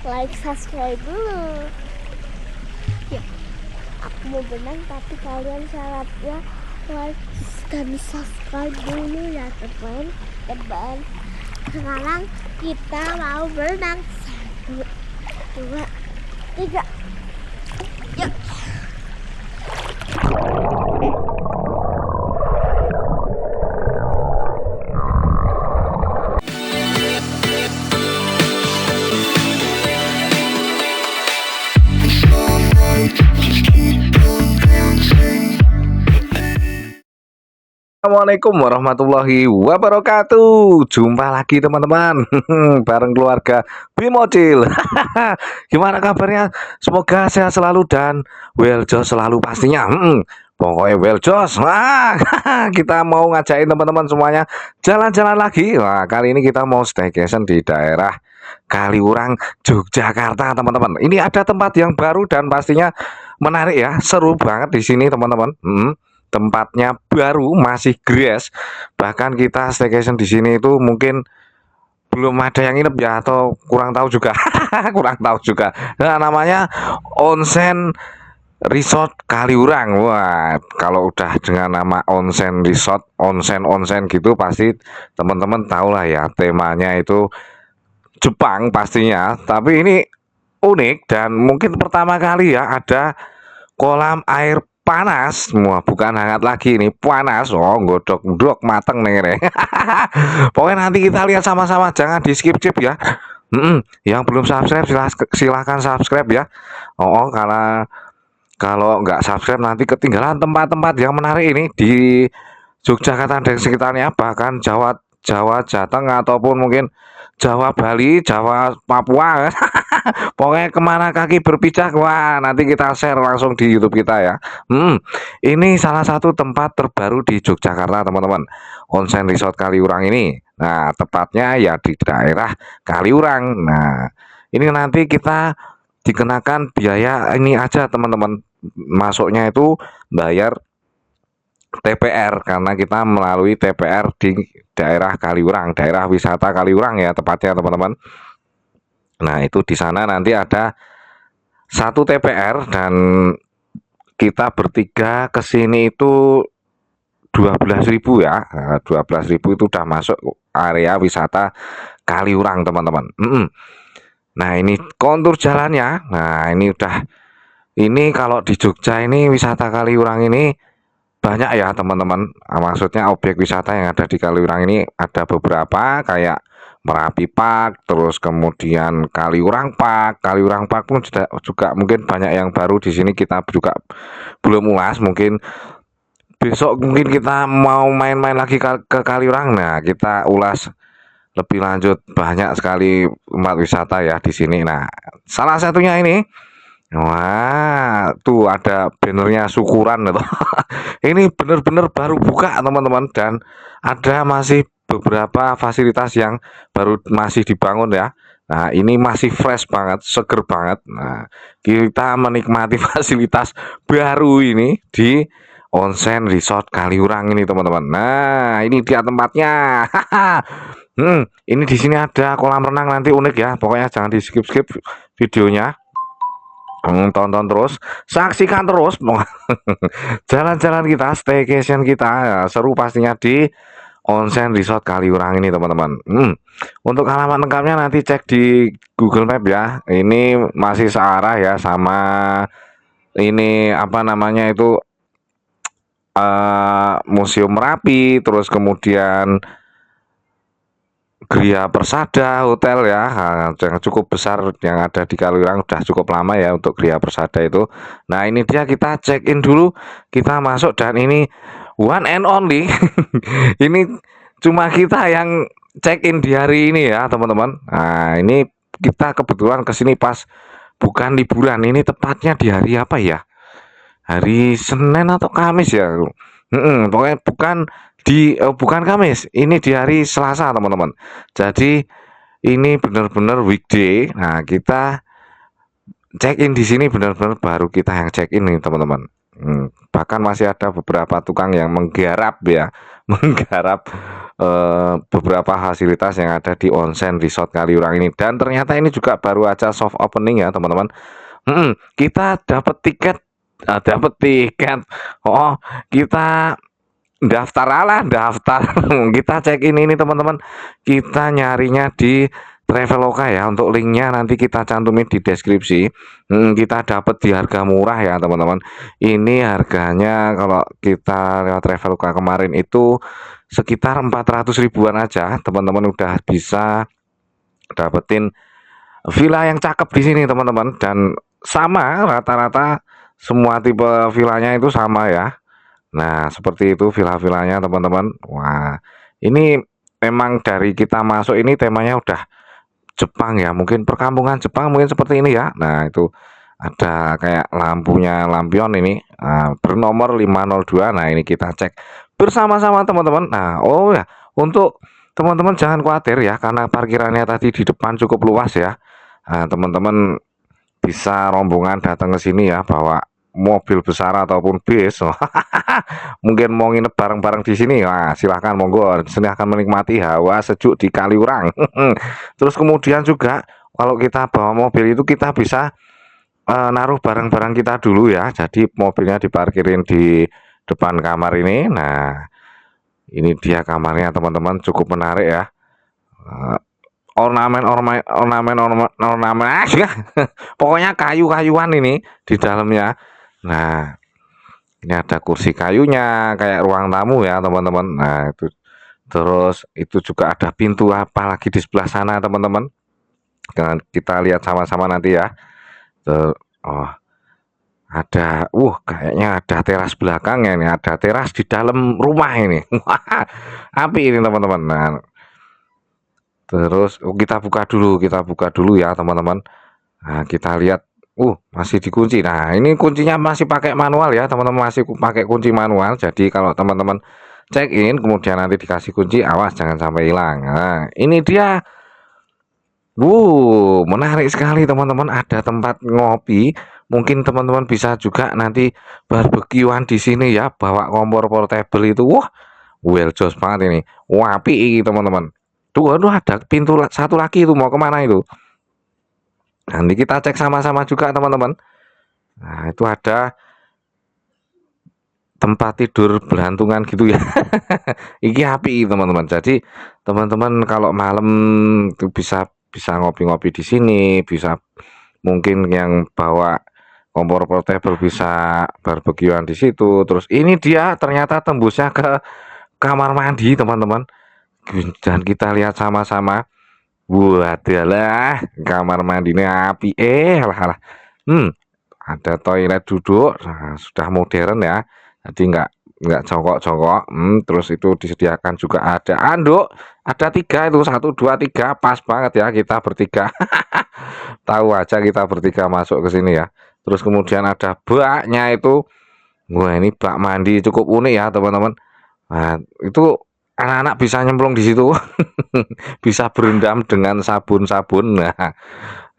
like, subscribe dulu. Ya, aku mau berenang tapi kalian syaratnya like dan subscribe dulu ya teman-teman. Sekarang kita mau berenang. 1, 2, 3. Yuk. Assalamualaikum warahmatullahi wabarakatuh. Jumpa lagi teman-teman bareng keluarga Bimocil. Gimana kabarnya? Semoga sehat selalu dan well jos selalu pastinya. Pokoknya well jos. Kita mau ngajakin teman-teman semuanya jalan-jalan lagi. Nah, kali ini kita mau staycation di daerah Kaliurang, Yogyakarta, teman-teman. Ini ada tempat yang baru dan pastinya menarik ya, seru banget di sini, teman-teman. Tempatnya baru, masih grass. Bahkan kita staycation di sini itu mungkin belum ada yang nginep ya, atau kurang tahu juga. Kurang tahu juga. Nah, namanya Onsen Resort Kaliurang. Wah, kalau udah dengan nama Onsen Resort, onsen gitu pasti teman-teman tahu lah ya, temanya itu Jepang pastinya. Tapi ini unik dan mungkin pertama kali ya ada kolam air panas. Wah, bukan hangat lagi, ini panas. Oh, godok mateng nih re. Pokoknya nanti kita lihat sama-sama, jangan di skip ya. Yang belum subscribe silahkan subscribe ya. Karena kalau nggak subscribe nanti ketinggalan tempat-tempat yang menarik ini di Yogyakarta dan sekitarnya, bahkan Jawa Jateng ataupun mungkin Jawa Bali, Jawa Papua. Pokoknya kemana kaki berpijak, wah nanti kita share langsung di YouTube kita ya. Ini salah satu tempat terbaru di Yogyakarta, teman-teman. Onsen Resort Kaliurang ini. Nah, tepatnya ya di daerah Kaliurang. Nah, ini nanti kita dikenakan biaya ini aja, teman-teman. Masuknya itu bayar TPR karena kita melalui TPR di daerah Kaliurang, daerah wisata Kaliurang ya tepatnya, teman-teman. Nah, itu di sana nanti ada 1 TPR dan kita bertiga ke sini itu 12.000 ya. Nah, 12.000 itu udah masuk area wisata Kaliurang, teman-teman. Nah, ini kontur jalannya. Nah, ini kalau di Jogja ini wisata Kaliurang ini banyak ya, teman-teman. Maksudnya objek wisata yang ada di Kaliurang ini ada beberapa, kayak Merapi Park, terus kemudian Kaliurang Park. Kaliurang Park pun juga mungkin banyak yang baru di sini, kita juga belum ulas. Mungkin besok mungkin kita mau main-main lagi ke Kaliurang. Nah, kita ulas lebih lanjut, banyak sekali tempat wisata ya di sini. Nah, salah satunya ini. Wah, tuh ada bannernya syukuran gitu. Ini benar-benar baru buka, teman-teman, dan ada masih beberapa fasilitas yang baru masih dibangun ya. Nah, ini masih fresh banget, seger banget. Nah, kita menikmati fasilitas baru ini di Onsen Resort Kaliurang ini, teman-teman. Nah, ini dia tempatnya. Ini di sini ada kolam renang, nanti unik ya. Pokoknya jangan di skip videonya. Tonton terus, saksikan terus jalan-jalan kita, staycation kita ya, seru pastinya di Onsen Resort Kaliurang ini, teman-teman. Untuk alamat lengkapnya nanti cek di Google Map ya. Ini masih searah ya sama ini apa namanya itu Museum Merapi, terus kemudian Gria Persada Hotel ya, yang cukup besar yang ada di Kaliurang, udah cukup lama ya untuk Gria Persada itu. Nah, ini dia, kita check in dulu, kita masuk, dan ini one and only. Ini cuma kita yang check in di hari ini ya, teman-teman. Nah, ini kita kebetulan kesini pas bukan liburan, ini tepatnya di hari apa ya? Hari Senin atau Kamis ya. Pokoknya bukan Kamis, ini di hari Selasa, teman-teman. Jadi ini benar-benar weekday. Nah, kita check in di sini benar-benar baru kita yang check in nih, teman-teman. Bahkan masih ada beberapa tukang yang menggarap ya, menggarap beberapa fasilitas yang ada di onsen resort Kaliurang ini. Dan ternyata ini juga baru aja soft opening ya teman-teman. Kita dapat tiket. Oh, kita daftar. Kita cek ini teman-teman. Kita nyarinya di Traveloka ya. Untuk linknya nanti kita cantumin di deskripsi. Kita dapat di harga murah ya teman-teman. Ini harganya kalau kita lewat Traveloka kemarin itu sekitar 400 ribuan aja. Teman-teman udah bisa dapetin villa yang cakep di sini teman-teman. Dan sama rata-rata semua tipe villanya itu sama ya. Nah, seperti itu villa-villanya teman-teman. Wah, ini memang dari kita masuk ini temanya udah Jepang ya. Mungkin perkampungan Jepang mungkin seperti ini ya. Nah, itu ada kayak lampunya lampion ini bernomor 502. Nah, ini kita cek bersama-sama teman-teman. Nah, oh ya, untuk teman-teman jangan khawatir ya karena parkirannya tadi di depan cukup luas ya. Nah, teman-teman bisa rombongan datang ke sini ya, bawa mobil besar ataupun bis. Mungkin mau nginep bareng-bareng di sini. Nah, silahkan monggo. Silahkan menikmati hawa sejuk di Kaliurang. Terus kemudian juga kalau kita bawa mobil itu kita bisa naruh barang-barang kita dulu ya. Jadi mobilnya diparkirin di depan kamar ini. Nah, ini dia kamarnya teman-teman, cukup menarik ya. Ornamen pokoknya kayu-kayuan ini di dalamnya. Nah, ini ada kursi kayunya kayak ruang tamu ya teman-teman. Nah, itu terus itu juga ada pintu apa lagi di sebelah sana teman-teman. Kita lihat sama-sama nanti ya. Oh, ada kayaknya ada teras belakangnya nih, ada teras di dalam rumah ini. Api ini teman-teman. Nah, terus kita buka dulu ya teman-teman. Nah, kita lihat masih dikunci. Nah, ini kuncinya masih pakai manual ya teman-teman, masih pakai kunci manual. Jadi kalau teman-teman check in kemudian nanti dikasih kunci, awas jangan sampai hilang. Nah, ini dia. Menarik sekali teman-teman, ada tempat ngopi. Mungkin teman-teman bisa juga nanti barbekyuan di sini ya, bawa kompor portable itu. Well jos banget ini. Api teman-teman. Tuh, ada pintu satu lagi itu, mau kemana itu? Nanti kita cek sama-sama juga teman-teman. Nah, itu ada tempat tidur belantungan gitu ya. Iki api teman-teman. Jadi teman-teman kalau malam itu bisa ngopi-ngopi di sini, bisa mungkin yang bawa kompor portable bisa barbekyuan di situ. Terus ini dia ternyata tembusnya ke kamar mandi teman-teman. Dan kita lihat sama-sama. Adalah kamar mandinya api. Alah. Ada toilet duduk. Nah, sudah modern ya. Jadi nggak congkok-congkok. Terus itu disediakan juga ada anduk. Ada 3 itu, 1, 2, 3, pas banget ya kita bertiga. Tahu aja kita bertiga masuk ke sini ya. Terus kemudian ada baknya itu. Ini bak mandi cukup unik ya teman-teman. Nah, itu anak-anak bisa nyemplung di situ. Bisa berendam dengan sabun-sabun. Nah,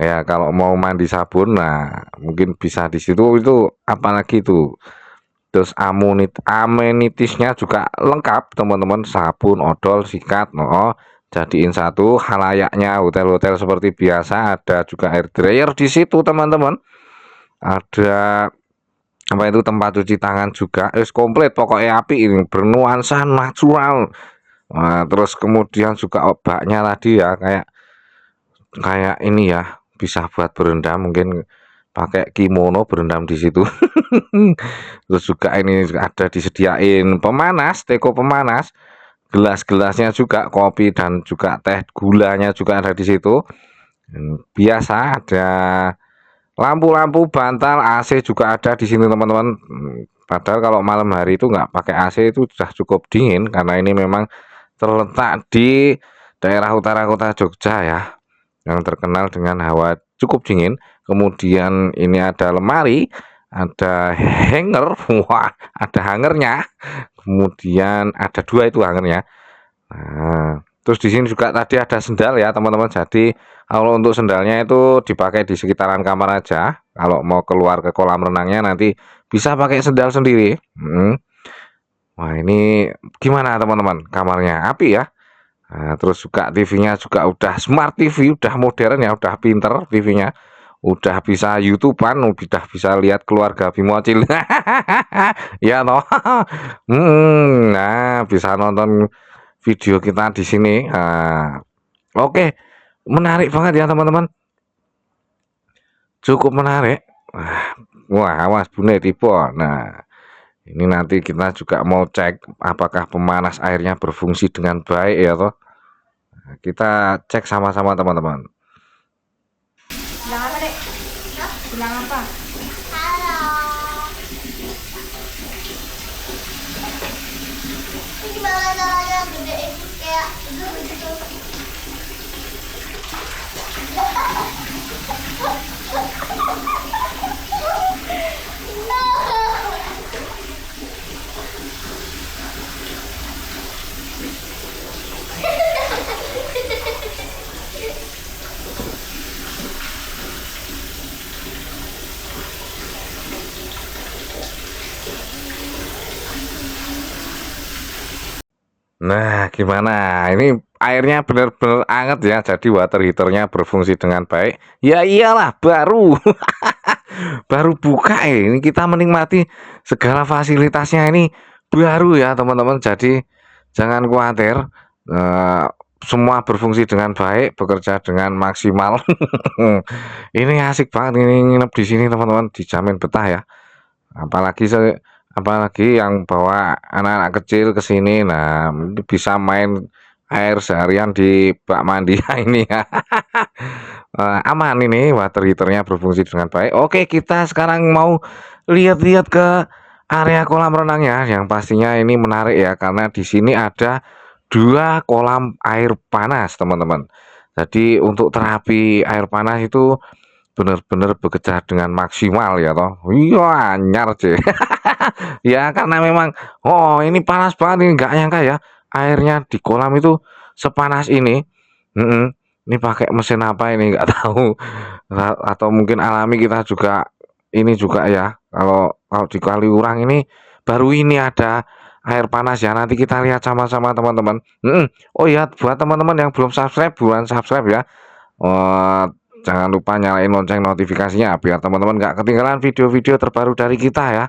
ya kalau mau mandi sabun, nah mungkin bisa di situ. Itu apalagi itu. Terus amenitisnya juga lengkap teman-teman, sabun, odol, sikat, jadiin satu. Halayaknya hotel-hotel seperti biasa, ada juga air dryer di situ teman-teman. Ada apa itu, tempat cuci tangan juga, komplit pokoknya api ini, bernuansa natural. Nah, terus kemudian juga obatnya tadi ya kayak ini ya, bisa buat berendam, mungkin pakai kimono berendam di situ. Terus juga ini ada disediain pemanas, teko pemanas, gelas-gelasnya juga kopi dan juga teh gulanya juga ada di situ. Biasa ada lampu-lampu, bantal, AC juga ada di sini teman-teman. Padahal kalau malam hari itu nggak pakai AC itu sudah cukup dingin karena ini memang terletak di daerah utara kota Jogja ya, yang terkenal dengan hawa cukup dingin. Kemudian ini ada lemari, ada hanger, ada hangernya. Kemudian ada 2 itu hangernya. Nah, terus di sini juga tadi ada sendal ya teman-teman. Jadi kalau untuk sendalnya itu dipakai di sekitaran kamar aja. Kalau mau keluar ke kolam renangnya nanti bisa pakai sendal sendiri. Wah, ini gimana teman-teman? Kamarnya api ya. Nah, terus juga TV-nya juga udah smart TV, udah modern ya, udah pinter TV-nya. Udah bisa YouTubean, udah bisa lihat keluarga Bimocil. Ya toh. Nah, bisa nonton video kita di sini. Nah, oke, menarik banget ya teman-teman. Cukup menarik. Wah, awas bune tipe. Nah, ini nanti kita juga mau cek apakah pemanas airnya berfungsi dengan baik ya toh. Nah, kita cek sama-sama teman-teman. Bilang apa, Dek? Bilang apa? Halo. Ini gimana caranya gedein kayak gitu? Nah, gimana? Ini airnya benar-benar anget ya. Jadi water heaternya berfungsi dengan baik. Ya iyalah, baru baru buka ini kita menikmati segala fasilitasnya ini baru ya teman-teman. Jadi jangan khawatir. eh, semua berfungsi dengan baik, bekerja dengan maksimal. Ini asik banget ini nginep di sini teman-teman, dijamin betah ya. Apalagi yang bawa anak-anak kecil ke sini, nah bisa main air seharian di bak mandi ini ya. Aman ini water heaternya berfungsi dengan baik. Oke, kita sekarang mau lihat-lihat ke area kolam renangnya yang pastinya ini menarik ya karena di sini ada dua kolam air panas teman-teman. Jadi untuk terapi air panas itu benar-benar bekerja dengan maksimal ya toh. Iya, anyar sih. Ya karena memang ini panas banget ini nggak nyangka ya airnya di kolam itu sepanas ini. Mm-mm. Ini pakai mesin apa ini nggak tahu. Atau mungkin alami kita juga ini juga ya. Kalau di Kaliurang ini baru ini ada air panas ya. Nanti kita lihat sama-sama teman-teman. Oh ya buat teman-teman yang belum subscribe, buruan subscribe ya. Eh, jangan lupa nyalain lonceng notifikasinya biar teman-teman nggak ketinggalan video-video terbaru dari kita ya.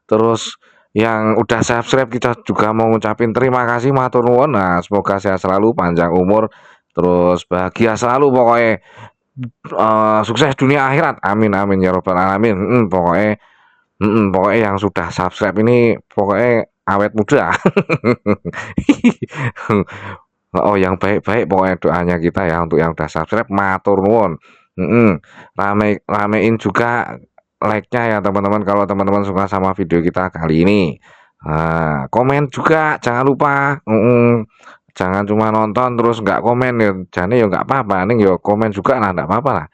Terus yang udah subscribe kita juga mau ngucapin terima kasih matur nuwun. Nah, semoga sehat selalu, panjang umur, terus bahagia selalu pokoknya. Sukses dunia akhirat. Amin amin ya robbal alamin. Pokoknya yang sudah subscribe ini pokoknya awet muda. Oh, yang baik-baik pokoknya doanya kita ya untuk yang udah subscribe matur nuwun. Ramein juga like-nya ya teman-teman kalau teman-teman suka sama video kita kali ini. Nah, komen juga jangan lupa. Jangan cuma nonton terus nggak komen ya. Jane ya nggak apa-apa, nih ya komen juga lah nggak apa-apa lah.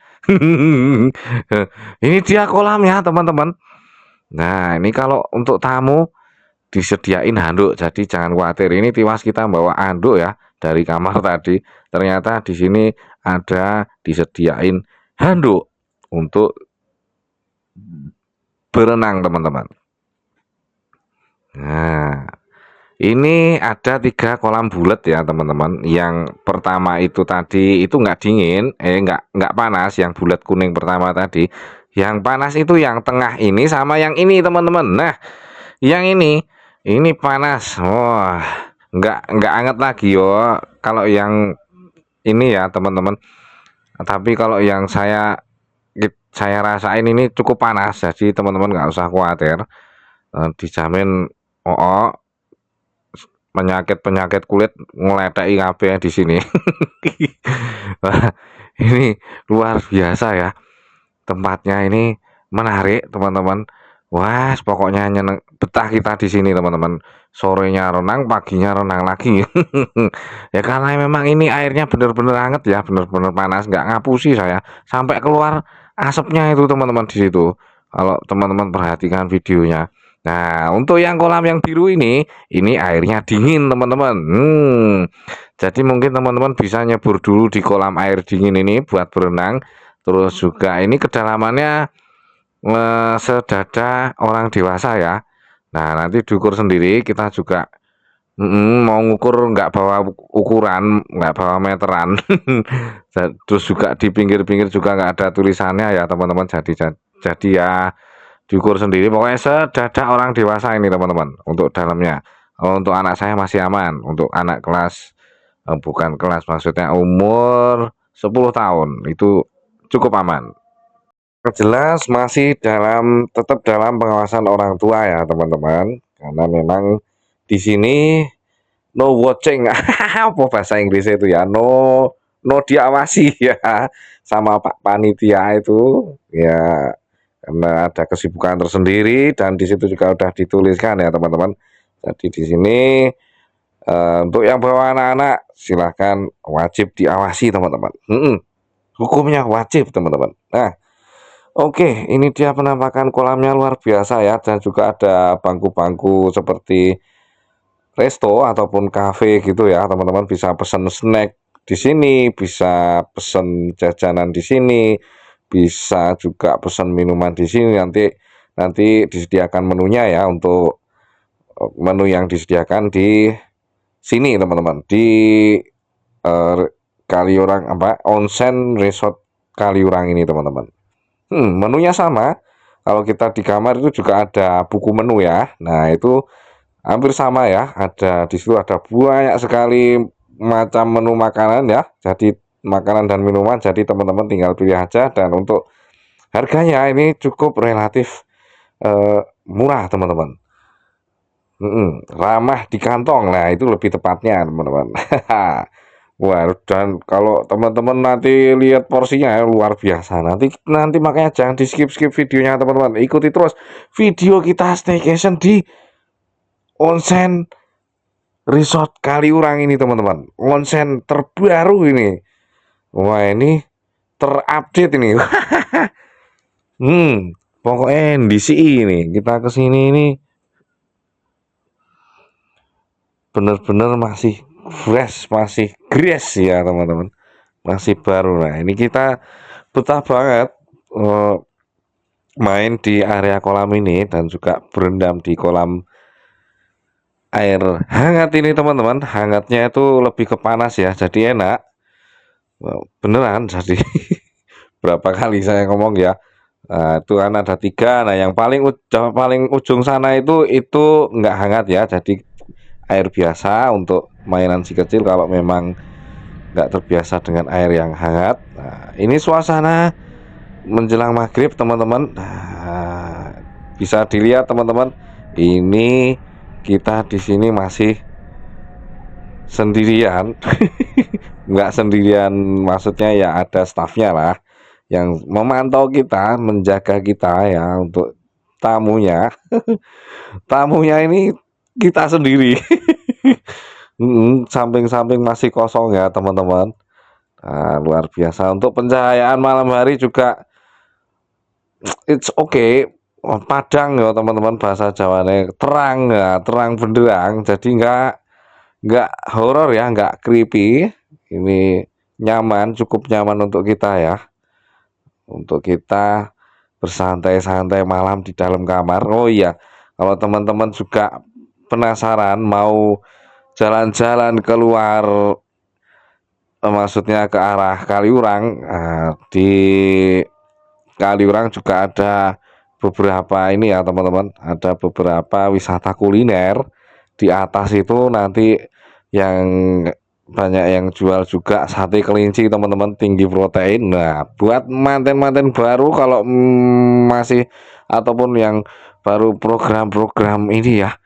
Ini dia kolam ya teman-teman. Nah, ini kalau untuk tamu disediain handuk, jadi jangan khawatir. Ini tiwas kita bawa handuk ya dari kamar tadi. Ternyata di sini ada disediain handuk untuk berenang teman-teman. Nah, ini ada 3 kolam bulat ya teman-teman. Yang pertama itu tadi itu nggak dingin, nggak panas. Yang bulat kuning pertama tadi. Yang panas itu yang tengah ini sama yang ini teman-teman. Nah, yang ini panas. Wah, nggak anget lagi yo. Kalau yang ini ya teman-teman. Tapi kalau yang saya rasain ini cukup panas. Jadi teman-teman nggak usah khawatir. Dijamin penyakit kulit ngeledeki kabeh di sini. Wah, ini luar biasa ya. Tempatnya ini menarik, teman-teman. Wah, pokoknya nyeneng betah kita di sini, teman-teman. Sorenya renang, paginya renang lagi. Ya karena memang ini airnya benar-benar hangat ya, benar-benar panas, nggak ngapusi saya. Sampai keluar asapnya itu, teman-teman di situ. Kalau teman-teman perhatikan videonya. Nah, untuk yang kolam yang biru ini airnya dingin, teman-teman. Jadi mungkin teman-teman bisa nyebur dulu di kolam air dingin ini buat berenang. Terus juga ini kedalamannya sedada orang dewasa ya. Nah, nanti diukur sendiri. Kita juga mau ngukur nggak bawa ukuran, nggak bawa meteran. Terus juga di pinggir-pinggir juga nggak ada tulisannya ya teman-teman. Jadi ya diukur sendiri. Pokoknya sedada orang dewasa ini teman-teman. Untuk dalamnya. Untuk anak saya masih aman. Untuk anak kelas bukan kelas, maksudnya umur 10 tahun itu cukup aman. Jelas masih tetap dalam pengawasan orang tua ya teman-teman. Karena memang di sini no watching. Apa bahasa Inggrisnya itu ya, no diawasi ya sama Pak Panitia itu ya, karena ada kesibukan tersendiri dan di situ juga udah dituliskan ya teman-teman. Jadi di sini untuk yang bawa anak-anak silahkan wajib diawasi teman-teman. Hukumnya wajib teman-teman. Nah, oke, ini dia penampakan kolamnya luar biasa ya, dan juga ada bangku-bangku seperti resto ataupun cafe gitu ya, teman-teman bisa pesen snack di sini, bisa pesen jajanan di sini, bisa juga pesen minuman di sini. Nanti disediakan menunya ya, untuk menu yang disediakan di sini teman-teman, di Kaliurang Onsen Resort Kaliurang ini teman-teman. Menunya sama. Kalau kita di kamar itu juga ada buku menu ya. Nah, itu hampir sama ya. Di situ ada banyak sekali macam menu makanan ya. Jadi makanan dan minuman. Jadi teman-teman tinggal pilih aja. Dan untuk harganya ini cukup relatif murah teman-teman. Ramah di kantong. Nah, itu lebih tepatnya teman-teman. Wah, dan kalau teman-teman nanti lihat porsinya luar biasa. Nanti makanya jangan di skip videonya teman-teman. Ikuti terus video kita staycation di Onsen Resort Kaliurang ini teman-teman. Onsen terbaru ini. Wah, ini terupdate ini. Pokoknya NDCI ini. Kita kesini ini bener-bener masih fresh, masih grass ya teman-teman, masih baru. Nah, ini kita betah banget main di area kolam ini dan juga berendam di kolam air hangat ini teman-teman. Hangatnya itu lebih ke panas ya, jadi enak. Beneran, jadi berapa kali saya ngomong ya. Nah, itu kan ada 3. Nah, yang paling ujung sana itu nggak hangat ya, jadi air biasa untuk mainan si kecil kalau memang nggak terbiasa dengan air yang hangat. Nah, ini suasana menjelang maghrib teman-teman. Nah, bisa dilihat teman-teman, ini kita di sini masih sendirian. Nggak sendirian, maksudnya ya ada stafnya lah yang memantau kita, menjaga kita ya. Untuk tamunya tamunya ini kita sendiri. Samping-samping masih kosong ya teman-teman. Nah, luar biasa. Untuk pencahayaan malam hari juga it's okay, padang ya teman-teman, bahasa Jawanya terang ya, terang benderang. Jadi nggak horor ya, nggak creepy. Ini nyaman, cukup nyaman untuk kita ya, untuk kita bersantai-santai malam di dalam kamar. Oh iya, kalau teman-teman juga penasaran mau jalan-jalan keluar, maksudnya ke arah Kaliurang, di Kaliurang juga ada beberapa ini ya teman-teman, ada beberapa wisata kuliner. Di atas itu nanti yang banyak yang jual juga sate kelinci teman-teman, tinggi protein. Nah, buat manten-manten baru kalau masih ataupun yang baru program-program ini ya,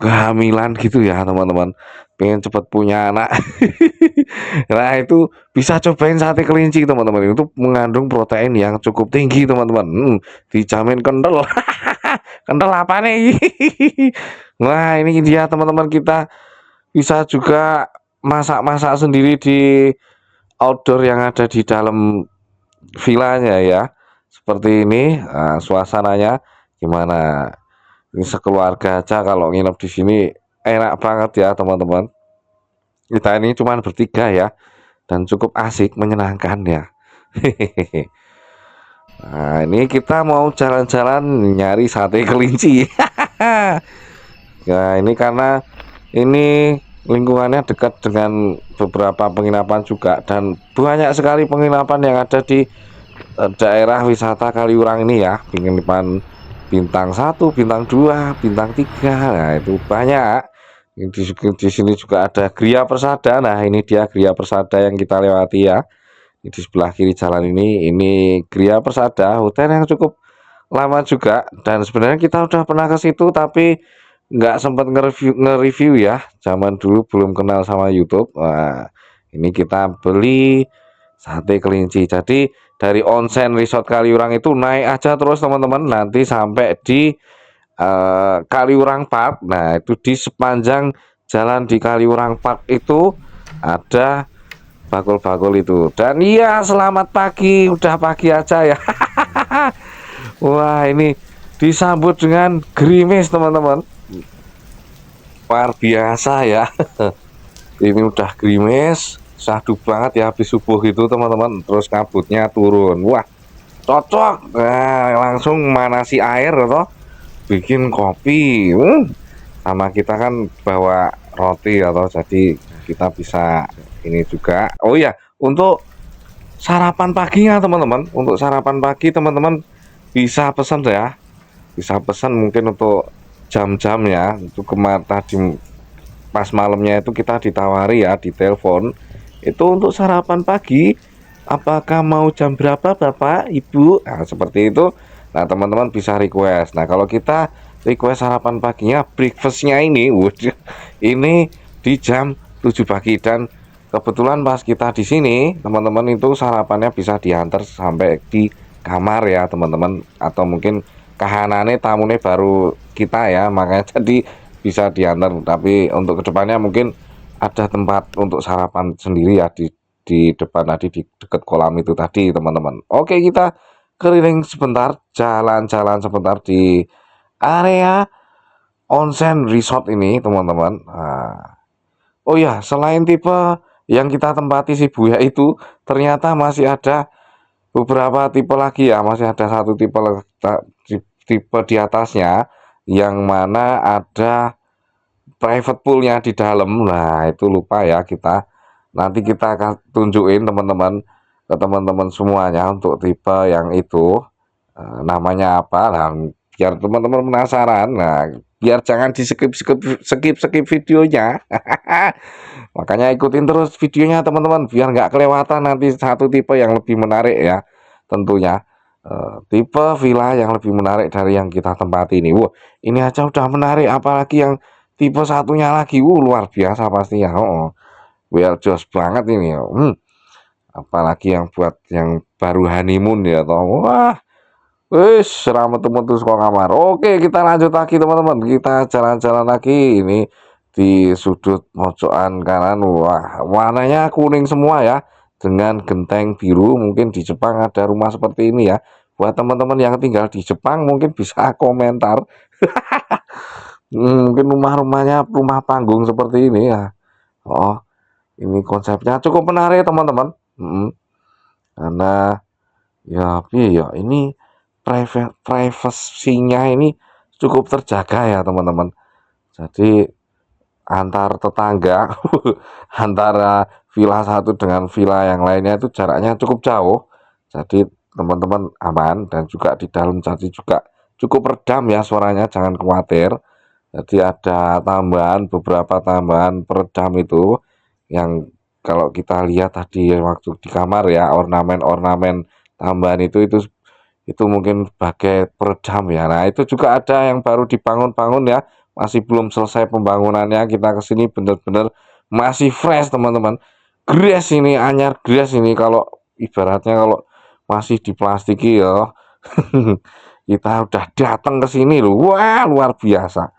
kehamilan gitu ya teman-teman, pengen cepet punya anak. Nah, itu bisa cobain sate kelinci teman-teman. Itu mengandung protein yang cukup tinggi teman-teman. Dijamin kental. Kental apa nih? Nah, ini dia teman-teman, kita bisa juga masak-masak sendiri di outdoor yang ada di dalam villanya ya. Seperti ini. Nah, suasananya gimana? Ini sekeluarga aja kalau nginep di sini enak banget ya teman-teman. Kita ini cuma bertiga ya, dan cukup asik, menyenangkan ya. Nah, ini kita mau jalan-jalan nyari sate kelinci. Nah, ini karena ini lingkungannya dekat dengan beberapa penginapan juga, dan banyak sekali penginapan yang ada di daerah wisata Kaliurang ini ya. Penginapan bintang 1, bintang 2, bintang 3. Nah, itu banyak. Di sini juga ada Gria Persada. Nah, ini dia Gria Persada yang kita lewati ya. Di sebelah kiri jalan ini Gria Persada, hotel yang cukup lama juga, dan sebenarnya kita udah pernah ke situ tapi nggak sempat nge-review ya, zaman dulu belum kenal sama YouTube. Nah, ini kita beli sate kelinci. Jadi dari onsen resort Kaliurang itu naik aja terus teman-teman, nanti sampai di Kaliurang Park. Nah, itu di sepanjang jalan di Kaliurang Park itu ada bakul-bakul itu. Dan iya, selamat pagi, udah pagi aja ya. Wah, ini disambut dengan gerimis teman-teman, luar biasa ya. Ini udah gerimis, syahdu banget ya habis subuh gitu teman-teman. Terus kabutnya turun, wah cocok. Nah, langsung manasi air atau bikin kopi. Sama kita kan bawa roti atau jadi kita bisa ini juga. Oh ya, untuk sarapan paginya teman-teman, untuk sarapan pagi teman-teman bisa pesan ya, bisa pesan mungkin untuk jam-jam ya. Itu kemarin tadi pas malamnya itu kita ditawari ya di telepon, itu untuk sarapan pagi apakah mau jam berapa Bapak Ibu, nah seperti itu. Nah, teman-teman bisa request. Nah, kalau kita request sarapan paginya, breakfastnya ini ini di jam 7 pagi, dan kebetulan pas kita di sini teman-teman itu sarapannya bisa diantar sampai di kamar ya teman-teman, atau mungkin kahanane tamune baru kita ya, makanya jadi bisa diantar. Tapi untuk kedepannya mungkin ada tempat untuk sarapan sendiri ya di depan tadi, di dekat kolam itu tadi teman-teman. Oke, kita keliling sebentar, jalan-jalan sebentar di area onsen resort ini teman-teman. Nah, oh ya, selain tipe yang kita tempati si Buya itu, ternyata masih ada beberapa tipe lagi ya. Masih ada satu tipe di atasnya, yang mana ada private poolnya di dalam. Nah, itu lupa ya kita. Nanti kita akan tunjukin teman-teman ke teman-teman semuanya untuk tipe yang itu namanya apa. Nah, biar teman-teman penasaran. Nah, biar jangan di skip videonya. Makanya ikutin terus videonya teman-teman, biar nggak kelewatan nanti satu tipe yang lebih menarik ya. Tentunya tipe villa yang lebih menarik dari yang kita tempati ini. Wah, ini aja udah menarik, apalagi yang tipe satunya lagi. Luar biasa pastinya. Oh, well jos banget ini. Apalagi yang buat yang baru honeymoon ya toh. Wah, wis metu-metu kok kamar. Oke, kita lanjut lagi teman-teman. Kita jalan-jalan lagi ini di sudut pojokan kanan. Wah, warnanya kuning semua ya, dengan genteng biru. Mungkin di Jepang ada rumah seperti ini ya. Buat teman-teman yang tinggal di Jepang mungkin bisa komentar. Mungkin rumah-rumahnya rumah panggung seperti ini ya. Oh, ini konsepnya cukup menarik teman-teman. Karena ya, ya ini privasinya ini cukup terjaga ya teman-teman. Jadi antar tetangga antara villa satu dengan villa yang lainnya itu jaraknya cukup jauh. Jadi teman-teman aman, dan juga di dalam jadi juga cukup redam ya suaranya, jangan khawatir. Jadi ada beberapa tambahan peredam itu, yang kalau kita lihat tadi waktu di kamar ya, ornamen-ornamen tambahan itu mungkin sebagai peredam ya. Nah, itu juga ada yang baru dibangun-bangun ya, masih belum selesai pembangunannya. Kita kesini bener-bener masih fresh teman-teman. Grass ini, anyar grass ini, kalau ibaratnya kalau masih diplastiki ya. Kita udah datang ke sini loh. Wah, luar biasa.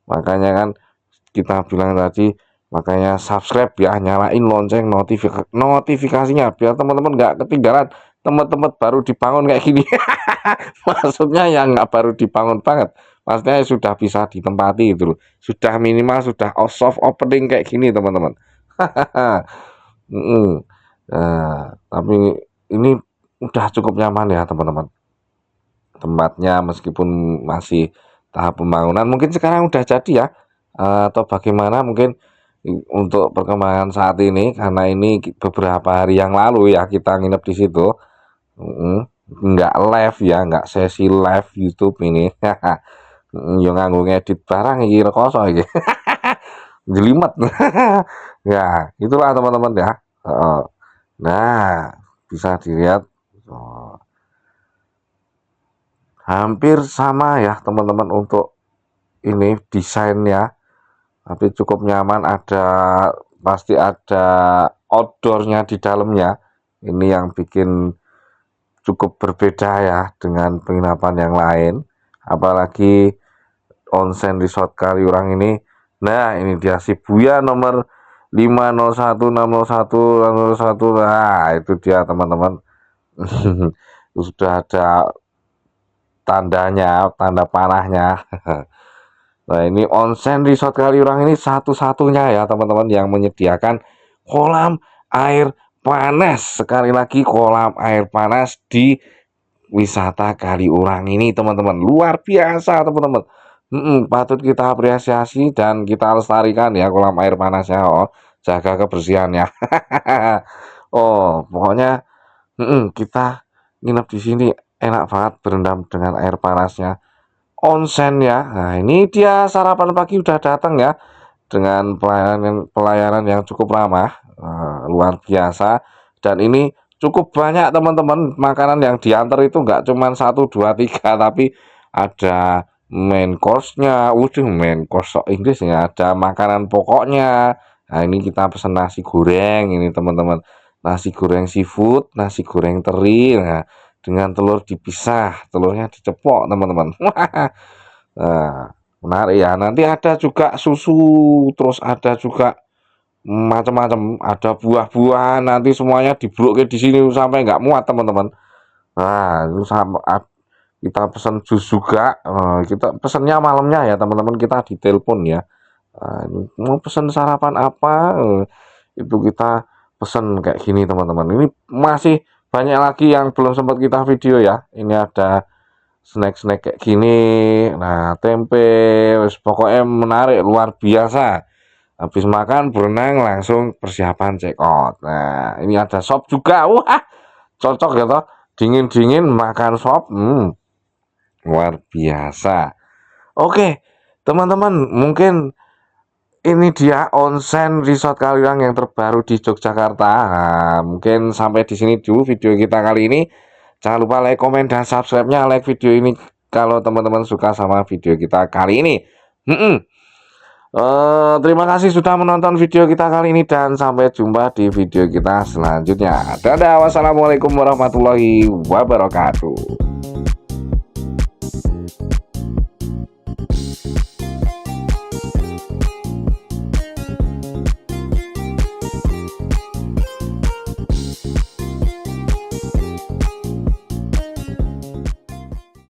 Makanya kan kita bilang tadi, makanya subscribe ya, nyalain lonceng notifikasinya biar teman-teman nggak ketinggalan tempat-tempat baru dibangun kayak gini. Maksudnya yang nggak baru dibangun banget, maksudnya sudah bisa ditempati itu loh, sudah minimal sudah soft opening kayak gini teman-teman. Nah, tapi ini udah cukup nyaman ya teman-teman tempatnya, meskipun masih tahap pembangunan. Mungkin sekarang udah jadi ya, atau bagaimana mungkin untuk perkembangan saat ini, karena ini beberapa hari yang lalu ya kita nginep di situ. Nggak live ya, nggak sesi live YouTube ini. Yo nganggo ngedit barang iki rekoso iki. Jelimet. Ya, itulah teman-teman ya. Nah, bisa dilihat hampir sama ya teman-teman untuk ini desainnya, tapi cukup nyaman. Pasti ada outdoornya di dalamnya. Ini yang bikin cukup berbeda ya dengan penginapan yang lain, apalagi onsen resort Kaliurang ini. Nah, ini dia Shibuya nomor 501601. Nah, itu dia teman-teman. Sudah ada tandanya, tanda panahnya. Nah, ini onsen resort Kaliurang ini satu-satunya ya teman-teman yang menyediakan kolam air panas. Sekali lagi, kolam air panas di wisata Kaliurang ini teman-teman, luar biasa teman-teman. Patut kita apresiasi dan kita lestarikan ya kolam air panasnya. Jaga kebersihannya. Pokoknya kita nginep di sini enak banget berendam dengan air panasnya. Onsen ya. Nah, ini dia sarapan pagi udah datang ya, dengan pelayanan yang cukup ramah, luar biasa. Dan ini cukup banyak teman-teman, makanan yang diantar itu nggak cuma 1, 2, 3, tapi ada main course-nya. Main course Inggris ya, ada makanan pokoknya. Nah, ini kita pesen nasi goreng ini teman-teman, nasi goreng seafood, nasi goreng teri, nah, dengan telur dipisah, telurnya dicepok teman-teman. Nah, menarik ya. Nanti ada juga susu, terus ada juga macam-macam, ada buah-buahan, nanti semuanya diblokin di sini sampai nggak muat teman-teman. Nah, itu sama kita pesan jus juga. Kita pesannya malamnya ya teman-teman, kita ditelepon ya. Ini mau pesan sarapan apa, itu kita pesan kayak gini teman-teman. Ini masih banyak lagi yang belum sempat kita video ya. Ini ada snack-snack kayak gini, nah tempe, pokoknya menarik luar biasa. Habis makan berenang langsung persiapan check out. Nah, ini ada sop juga. Wah, cocok ya toh, dingin-dingin makan sop, luar biasa. Oke teman-teman, mungkin ini dia onsen resort Kaliurang yang terbaru di Yogyakarta. Nah, mungkin sampai di sini dulu video kita kali ini. Jangan lupa like, komen, dan subscribe-nya. Like video ini kalau teman-teman suka sama video kita kali ini. Terima kasih sudah menonton video kita kali ini, dan sampai jumpa di video kita selanjutnya. Dadah, wassalamualaikum warahmatullahi wabarakatuh.